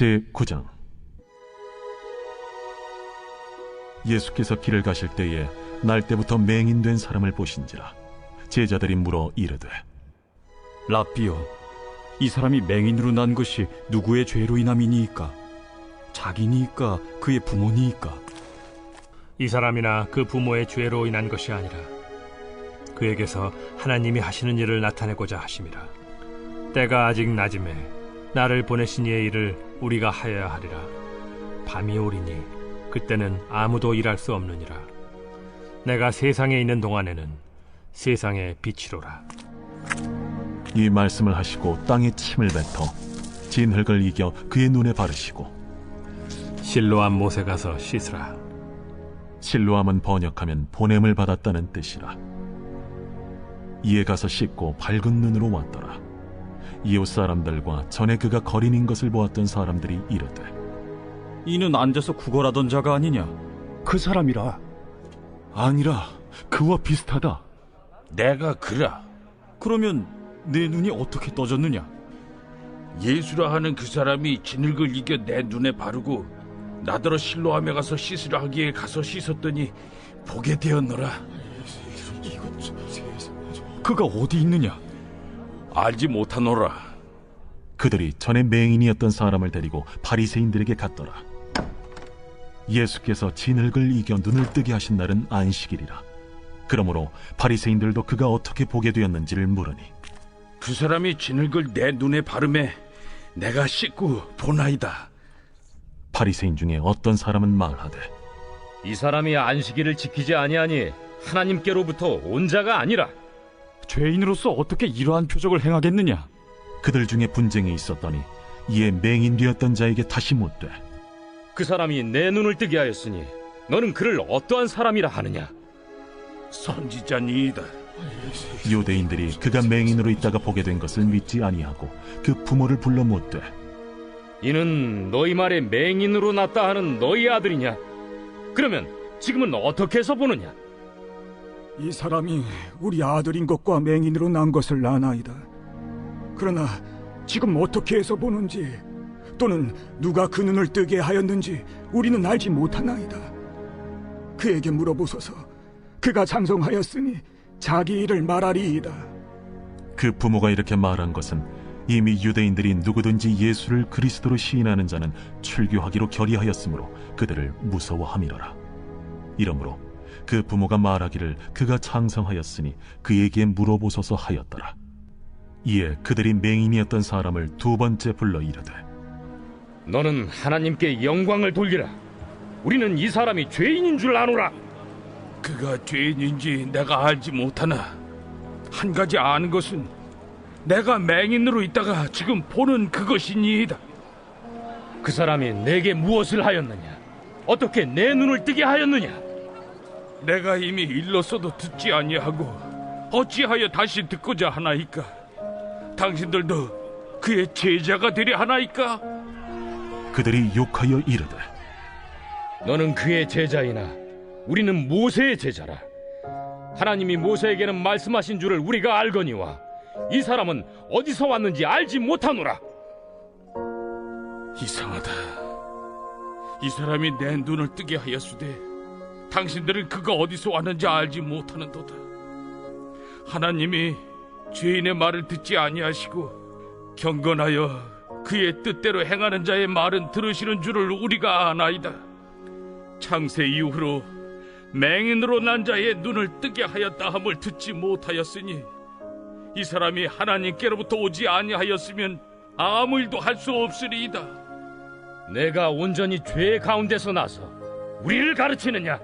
제9장. 예수께서 길을 가실 때에 날 때부터 맹인된 사람을 보신지라. 제자들이 물어 이르되, 랍비여, 이 사람이 맹인으로 난 것이 누구의 죄로 인함이니이까? 자기니이까 그의 부모니이까? 이 사람이나 그 부모의 죄로 인한 것이 아니라 그에게서 하나님이 하시는 일을 나타내고자 하심이라. 때가 아직 낮음에 나를 보내신 이의 일을 우리가 하여야 하리라. 밤이 오리니 그때는 아무도 일할 수 없느니라. 내가 세상에 있는 동안에는 세상의 빛이로라. 이 말씀을 하시고 땅에 침을 뱉어 진흙을 이겨 그의 눈에 바르시고, 실로암 못에 가서 씻으라. 실로암은 번역하면 보냄을 받았다는 뜻이라. 이에 가서 씻고 밝은 눈으로 왔더라. 이웃 사람들과 전에 그가 거린인 것을 보았던 사람들이 이르되, 이는 앉아서 구걸하던 자가 아니냐? 그 사람이라. 아니라 그와 비슷하다. 내가 그라. 그러면 내 눈이 어떻게 떠졌느냐? 예수라 하는 그 사람이 진흙을 이겨 내 눈에 바르고 나더러 실로암에 가서 씻으라 하기에 가서 씻었더니 보게 되었노라. 그가 어디 있느냐? 알지 못하노라. 그들이 전에 맹인이었던 사람을 데리고 바리새인들에게 갔더라. 예수께서 진흙을 이겨 눈을 뜨게 하신 날은 안식일이라. 그러므로 바리새인들도 그가 어떻게 보게 되었는지를 물으니, 그 사람이 진흙을 내 눈에 바르매 내가 씻고 보나이다. 바리새인 중에 어떤 사람은 말하되, 이 사람이 안식일을 지키지 아니하니 하나님께로부터 온 자가 아니라. 죄인으로서 어떻게 이러한 표적을 행하겠느냐? 그들 중에 분쟁이 있었더니 이에 맹인 되었던 자에게 다시 묻되, 그 사람이 내 눈을 뜨게 하였으니 너는 그를 어떠한 사람이라 하느냐? 선지자니이다. 유대인들이 그가 맹인으로 있다가 보게 된 것을 믿지 아니하고 그 부모를 불러 묻되, 이는 너희 말에 맹인으로 났다 하는 너희 아들이냐? 그러면 지금은 어떻게 해서 보느냐? 이 사람이 우리 아들인 것과 맹인으로 난 것을 아나이다. 그러나 지금 어떻게 해서 보는지 또는 누가 그 눈을 뜨게 하였는지 우리는 알지 못하나이다. 그에게 물어보소서. 그가 장성하였으니 자기 일을 말하리이다. 그 부모가 이렇게 말한 것은 이미 유대인들이 누구든지 예수를 그리스도로 시인하는 자는 출교하기로 결의하였으므로 그들을 무서워함이로라. 이러므로 그 부모가 말하기를 그가 장성하였으니 그에게 물어보소서 하였더라. 이에 그들이 맹인이었던 사람을 두 번째 불러 이르되, 너는 하나님께 영광을 돌리라. 우리는 이 사람이 죄인인 줄 아노라. 그가 죄인인지 내가 알지 못하나 한 가지 아는 것은 내가 맹인으로 있다가 지금 보는 그것이니이다. 그 사람이 내게 무엇을 하였느냐? 어떻게 내 눈을 뜨게 하였느냐? 내가 이미 일렀어도 듣지 아니하고 어찌하여 다시 듣고자 하나이까? 당신들도 그의 제자가 되려 하나이까? 그들이 욕하여 이르되, 너는 그의 제자이나 우리는 모세의 제자라. 하나님이 모세에게는 말씀하신 줄을 우리가 알거니와 이 사람은 어디서 왔는지 알지 못하노라. 이상하다. 이 사람이 내 눈을 뜨게 하였으되 당신들은 그가 어디서 왔는지 알지 못하는도다. 하나님이 죄인의 말을 듣지 아니하시고 경건하여 그의 뜻대로 행하는 자의 말은 들으시는 줄을 우리가 아나이다. 창세 이후로 맹인으로 난 자의 눈을 뜨게 하였다 함을 듣지 못하였으니 이 사람이 하나님께로부터 오지 아니하였으면 아무 일도 할 수 없으리이다. 내가 온전히 죄 가운데서 나서 우리를 가르치느냐?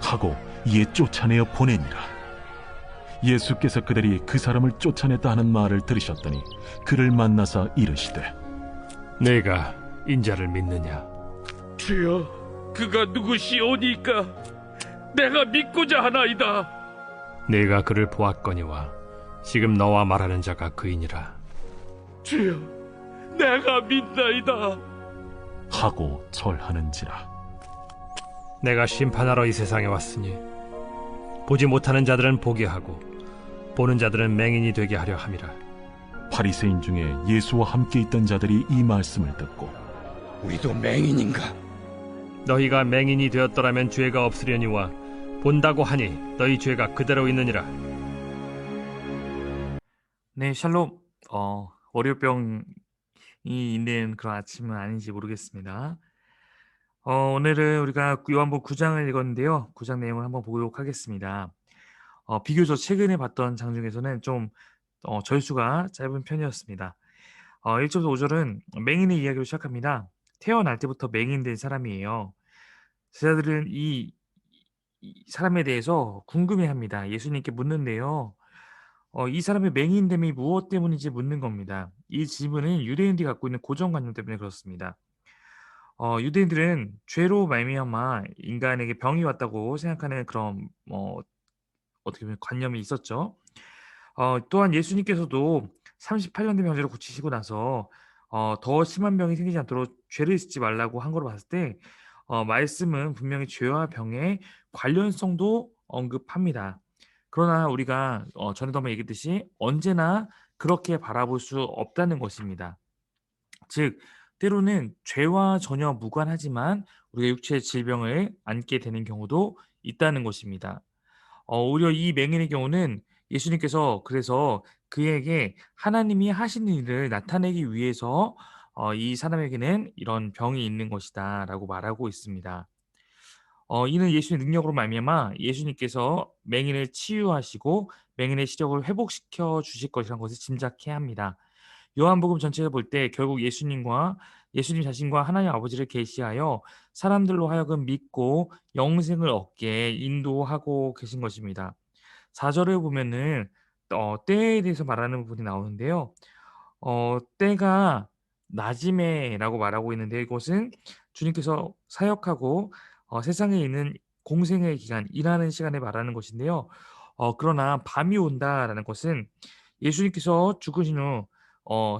하고 이에 쫓아내어 보내니라. 예수께서 그들이 그 사람을 쫓아냈다 하는 말을 들으셨더니 그를 만나사 이르시되, 내가 인자를 믿느냐? 주여, 그가 누구시오니까 내가 믿고자 하나이다. 내가 그를 보았거니와 지금 너와 말하는 자가 그이니라. 주여, 내가 믿나이다. 하고 절하는지라. 내가 심판하러 이 세상에 왔으니 보지 못하는 자들은 보게 하고 보는 자들은 맹인이 되게 하려 함이라. 바리새인 중에 예수와 함께 있던 자들이 이 말씀을 듣고 우리도 맹인인가? 너희가 맹인이 되었더라면 죄가 없으려니와 본다고 하니 너희 죄가 그대로 있느니라. 네, 샬롬. 월요병이 있는 그런 아침은 아닌지 모르겠습니다. 오늘은 우리가 요한복음 9장을 읽었는데요. 9장 내용을 한번 보도록 하겠습니다. 비교적 최근에 봤던 장 중에서는 좀 절수가 짧은 편이었습니다. 1절부터 5절은 맹인의 이야기로 시작합니다. 태어날 때부터 맹인된 사람이에요. 제자들은 이 사람에 대해서 궁금해합니다. 예수님께 묻는데요. 이 사람의 맹인됨이 무엇 때문인지 묻는 겁니다. 이 질문은 유대인들이 갖고 있는 고정관념 때문에 그렇습니다. 유대인들은 죄로 말미암아 인간에게 병이 왔다고 생각하는 그런 어떻게 보면 관념이 있었죠. 또한 예수님께서도 38년 된 병자를 고치시고 나서 더 심한 병이 생기지 않도록 죄를 짓지 말라고 한 걸로 봤을 때 말씀은 분명히 죄와 병의 관련성도 언급합니다. 그러나 우리가 전에도 한번 얘기했듯이 언제나 그렇게 바라볼 수 없다는 것입니다. 즉 때로는 죄와 전혀 무관하지만 우리가 육체의 질병을 안게 되는 경우도 있다는 것입니다. 오히려 이 맹인의 경우는 예수님께서 그래서 그에게 하나님이 하시는 일을 나타내기 위해서 이 사람에게는 이런 병이 있는 것이다 라고 말하고 있습니다. 이는 예수의 능력으로 말미암아 예수님께서 맹인을 치유하시고 맹인의 시력을 회복시켜 주실 것이라는 것을 짐작해야 합니다. 요한복음 전체를 볼 때 결국 예수님 자신과 하나님 아버지를 계시하여 사람들로 하여금 믿고 영생을 얻게 인도하고 계신 것입니다. 4절을 보면은 때에 대해서 말하는 부분이 나오는데요. 때가 낮임에라고 말하고 있는데 이것은 주님께서 사역하고 세상에 있는 공생의 기간, 일하는 시간에 말하는 것인데요. 그러나 밤이 온다라는 것은 예수님께서 죽으신 후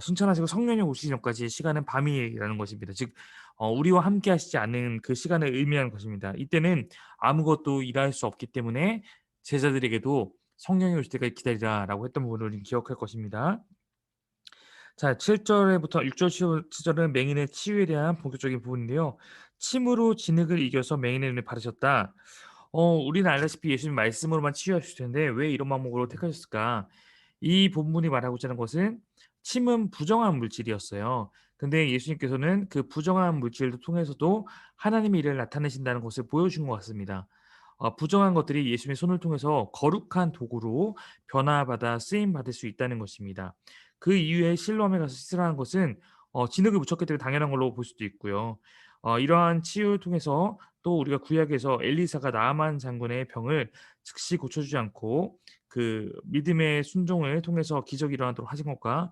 승천하시고 성령이 오시기 전까지의 시간은 밤이라는 것입니다. 즉 우리와 함께 하시지 않은 그 시간을 의미하는 것입니다. 이때는 아무것도 일할 수 없기 때문에 제자들에게도 성령이 오실 때까지 기다리라라고 했던 부분을 기억할 것입니다. 자, 7절부터 6절, 7절은 맹인의 치유에 대한 본격적인 부분인데요. 침으로 진흙을 이겨서 맹인의 눈에 바르셨다. 우리는 알다시피 예수님 말씀으로만 치유하실 텐데 왜 이런 방법으로 택하셨을까? 이 본문이 말하고자 하는 것은 침은 부정한 물질이었어요. 근데 예수님께서는 그 부정한 물질을 통해서도 하나님의 일을 나타내신다는 것을 보여준 것 같습니다. 부정한 것들이 예수님의 손을 통해서 거룩한 도구로 변화받아 쓰임받을 수 있다는 것입니다. 그 이후에 실로암에 가서 씻으라는 것은 진흙을 묻혔기 때문에 당연한 걸로 볼 수도 있고요. 이러한 치유를 통해서 또 우리가 구약에서 엘리사가 나아만 장군의 병을 즉시 고쳐주지 않고 그 믿음의 순종을 통해서 기적이 일어나도록 하신 것과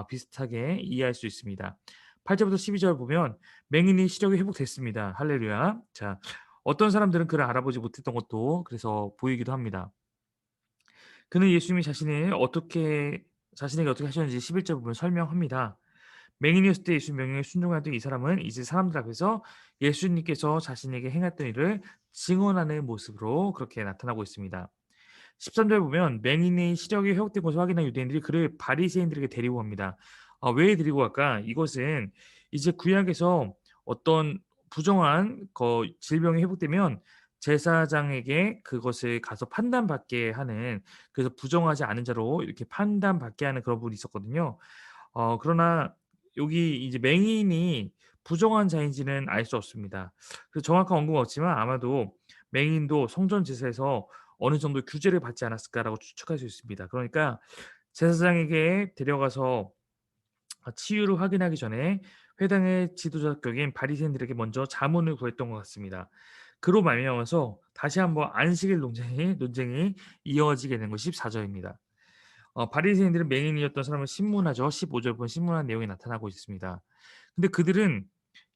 비슷하게 이해할 수 있습니다. 8절부터 12절 보면 맹인이 시력이 회복됐습니다. 할렐루야. 자, 어떤 사람들은 그를 알아보지 못했던 것도 그래서 보이기도 합니다. 그는 예수님이 자신에게 어떻게 하셨는지 11절 보면 설명합니다. 맹인이었을 때 예수님 명령에 순종하던 이 사람은 이제 사람들 앞에서 예수님께서 자신에게 행했던 일을 증언하는 모습으로 그렇게 나타나고 있습니다. 13절 보면 맹인의 시력이 회복된 것을 확인한 유대인들이 그를 바리새인들에게 데리고 갑니다. 왜 데리고 갈까? 이것은 이제 구약에서 어떤 부정한 질병이 회복되면 제사장에게 그것을 가서 판단받게 하는, 그래서 부정하지 않은 자로 이렇게 판단받게 하는 그런 부분이 있었거든요. 그러나 여기 이제 맹인이 부정한 자인지는 알 수 없습니다. 그래서 정확한 언급은 없지만 아마도 맹인도 성전 제사에서 어느 정도 규제를 받지 않았을까라고 추측할 수 있습니다. 그러니까 제사장에게 데려가서 치유를 확인하기 전에 회당의 지도자격인 바리새인들에게 먼저 자문을 구했던 것 같습니다. 그로 말미암아서 다시 한번 안식일 논쟁이 이어지게 된 것이 14절입니다. 바리새인들은 맹인이었던 사람을 신문하죠. 15절 보면 신문한 내용이 나타나고 있습니다. 근데 그들은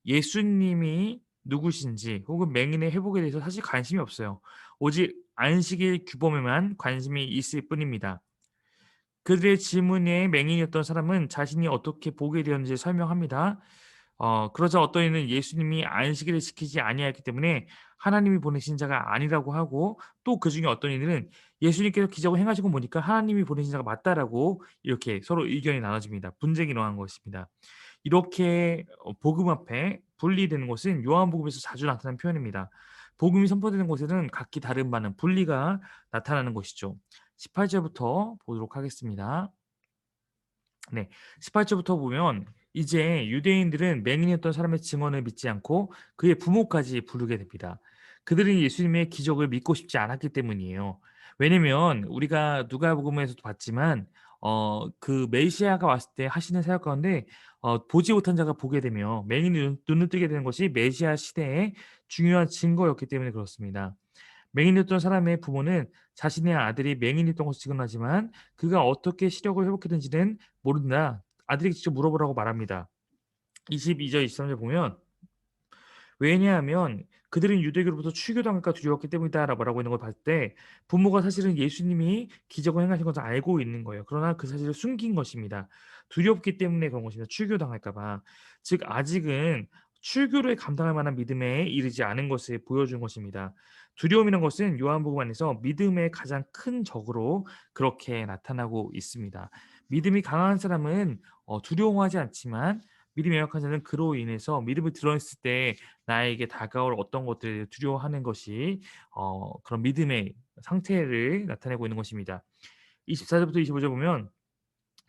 예수님이 누구신지 혹은 맹인의 회복에 대해서 사실 관심이 없어요. 오직 안식일 규범에만 관심이 있을 뿐입니다. 그들의 질문에 맹인이었던 사람은 자신이 어떻게 보게 되었는지 설명합니다. 그러자 어떤 이는 예수님이 안식일을 지키지 아니하였기 때문에 하나님이 보내신 자가 아니라고 하고, 또 그 중에 어떤 이들은 예수님께서 기적을 행하시고 보니까 하나님이 보내신 자가 맞다라고 이렇게 서로 의견이 나눠집니다. 분쟁이 일어난 것입니다. 이렇게 복음 앞에 분리되는 것은 요한복음에서 자주 나타나는 표현입니다. 복음이 선포되는 곳에는 각기 다른 많은 분리가 나타나는 것이죠. 18절부터 보도록 하겠습니다. 네, 18절부터 보면 이제 유대인들은 맹인이었던 사람의 증언을 믿지 않고 그의 부모까지 부르게 됩니다. 그들은 예수님의 기적을 믿고 싶지 않았기 때문이에요. 왜냐면 우리가 누가복음에서도 봤지만 그 메시아가 왔을 때 하시는 사역 가운데 보지 못한 자가 보게 되며 맹인이 눈을 뜨게 되는 것이 메시아 시대의 중요한 증거였기 때문에 그렇습니다. 맹인이었던 사람의 부모는 자신의 아들이 맹인이었던 것을 증언하지만 그가 어떻게 시력을 회복했는지는 모른다. 아들에게 직접 물어보라고 말합니다. 22절, 23절 보면 왜냐하면 그들은 유대교로부터 추교당할까 두려웠기 때문이다라고 말하고 있는 걸 봤을 때 부모가 사실은 예수님이 기적을 행하신 것을 알고 있는 거예요. 그러나 그 사실을 숨긴 것입니다. 두렵기 때문에 그런 것입니다. 추교당할까 봐. 즉 아직은 출교를 감당할 만한 믿음에 이르지 않은 것을 보여준 것입니다. 두려움이라는 것은 요한복음 안에서 믿음의 가장 큰 적으로 그렇게 나타나고 있습니다. 믿음이 강한 사람은 두려워하지 않지만 믿음이 약한 자는 그로 인해서 믿음을 드러냈을 때 나에게 다가올 어떤 것들을 두려워하는 것이 그런 믿음의 상태를 나타내고 있는 것입니다. 24절부터 25절 보면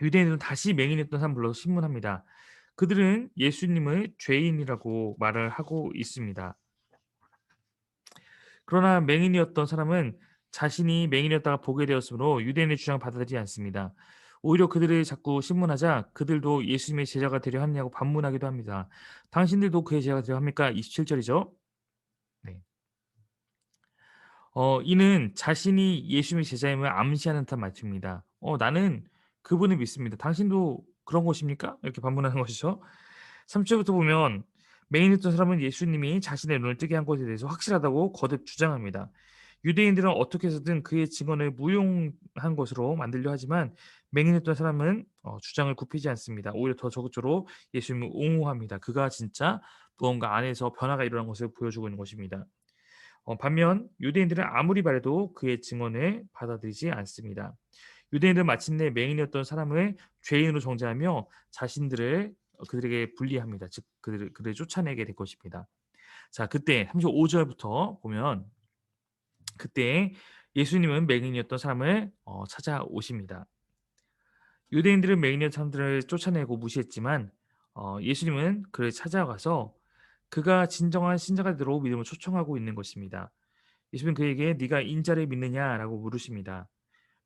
유대인들은 다시 맹인이었던 사람 불러서 신문합니다. 그들은 예수님을 죄인이라고 말을 하고 있습니다. 그러나 맹인이었던 사람은 자신이 맹인이었다가 보게 되었으므로 유대인의 주장을 받아들이지 않습니다. 오히려 그들을 자꾸 신문하자 그들도 예수님의 제자가 되려 하느냐고 반문하기도 합니다. 당신들도 그의 제자가 되려 합니까? 27절이죠. 네. 이는 자신이 예수님의 제자임을 암시하는 듯한 말투입니다. 나는 그분을 믿습니다. 당신도 그런 것입니까? 이렇게 반문하는 것이죠. 3절부터 보면 맹인이었던 사람은 예수님이 자신의 눈을 뜨게 한 것에 대해서 확실하다고 거듭 주장합니다. 유대인들은 어떻게 해서든 그의 증언을 무용한 것으로 만들려 하지만 맹인이었던 사람은 주장을 굽히지 않습니다. 오히려 더 적극적으로 예수님을 옹호합니다. 그가 진짜 무언가 안에서 변화가 일어난 것을 보여주고 있는 것입니다. 반면 유대인들은 아무리 바래도 그의 증언을 받아들이지 않습니다. 유대인들은 마침내 맹인이었던 사람을 죄인으로 정죄하며 자신들을 그들에게 분리합니다. 즉 그들을 쫓아내게 될 것입니다. 자, 그때 35절부터 보면 그때 예수님은 맹인이었던 사람을 찾아오십니다. 유대인들은 맹인이었던 사람들을 쫓아내고 무시했지만 예수님은 그를 찾아가서 그가 진정한 신자가 되도록 믿음을 초청하고 있는 것입니다. 예수님은 그에게 네가 인자를 믿느냐라고 물으십니다.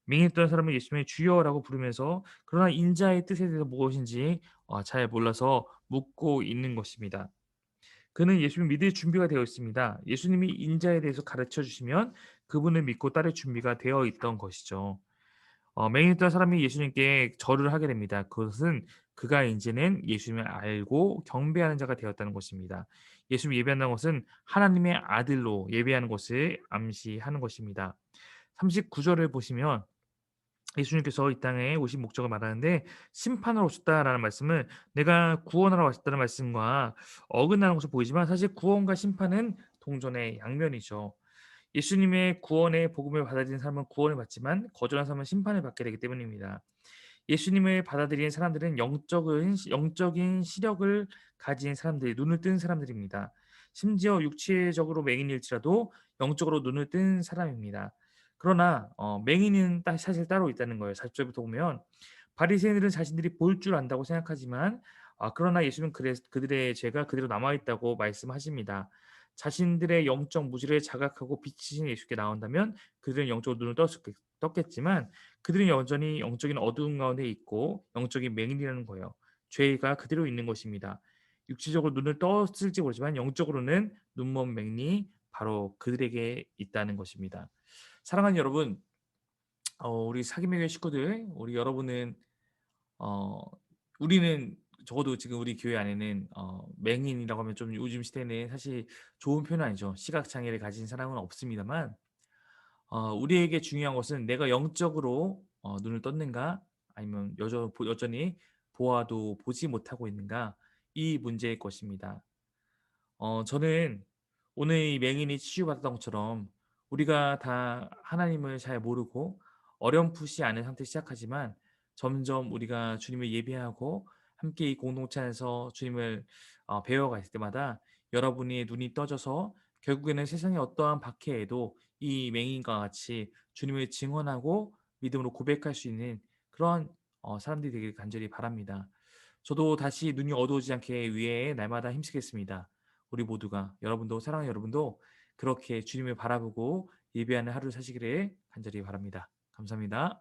맹인했던 사람은 예수님의 주여라고 부르면서 그러나 인자의 뜻에 대해서 무엇인지 잘 몰라서 묻고 있는 것입니다. 그는 예수님 믿을 준비가 되어 있습니다. 예수님이 인자에 대해서 가르쳐 주시면 그분을 믿고 따를 준비가 되어 있던 것이죠. 맹인했던 사람이 예수님께 절을 하게 됩니다. 그것은 그가 이제는 예수님을 알고 경배하는 자가 되었다는 것입니다. 예수님 예배한다는 것은 하나님의 아들로 예배하는 것을 암시하는 것입니다. 39절을 보시면 예수님께서 이 땅에 오신 목적을 말하는데 심판으로 오셨다라는 말씀을 내가 구원하러 왔다는 말씀과 어긋나는 것으로 보이지만 사실 구원과 심판은 동전의 양면이죠. 예수님의 구원의 복음을 받아들인 사람은 구원을 받지만 거절한 사람은 심판을 받게 되기 때문입니다. 예수님을 받아들인 사람들은 영적인 시력을 가진 사람들, 눈을 뜬 사람들입니다. 심지어 육체적으로 맹인일지라도 영적으로 눈을 뜬 사람입니다. 그러나 맹인은 사실 따로 있다는 거예요. 40절부터 보면 바리새인들은 자신들이 볼 줄 안다고 생각하지만 그러나 예수님은 그들의 죄가 그대로 남아있다고 말씀하십니다. 자신들의 영적 무지를 자각하고 빛이신 예수께 나온다면 그들은 영적으로 눈을 떴겠지만 그들은 여전히 영적인 어두운 가운데 있고 영적인 맹인이라는 거예요. 죄가 그대로 있는 것입니다. 육체적으로 눈을 떴을지 모르지만 영적으로는 눈먼 맹인이 바로 그들에게 있다는 것입니다. 사랑하는 여러분, 우리 사기명의 식구들, 우리 여러분은 우리는 적어도 지금 우리 교회 안에는 맹인이라고 하면 좀 요즘 시대는 사실 좋은 표현 아니죠. 시각 장애를 가진 사람은 없습니다만 우리에게 중요한 것은 내가 영적으로 눈을 떴는가 아니면 여전히 보아도 보지 못하고 있는가 이 문제일 것입니다. 저는 오늘 이 맹인이 치유받았던 것처럼 우리가 다 하나님을 잘 모르고 어렴풋이 아는 상태에서 시작하지만 점점 우리가 주님을 예배하고 함께 이 공동체 안에서 주님을 배워갈 때마다 여러분의 눈이 떠져서 결국에는 세상의 어떠한 박해에도 이 맹인과 같이 주님을 증언하고 믿음으로 고백할 수 있는 그런 사람들이 되길 간절히 바랍니다. 저도 다시 눈이 어두워지지 않게 위해 날마다 힘쓰겠습니다. 우리 모두가, 여러분도, 사랑하는 여러분도 그렇게 주님을 바라보고 예배하는 하루를 사시기를 간절히 바랍니다. 감사합니다.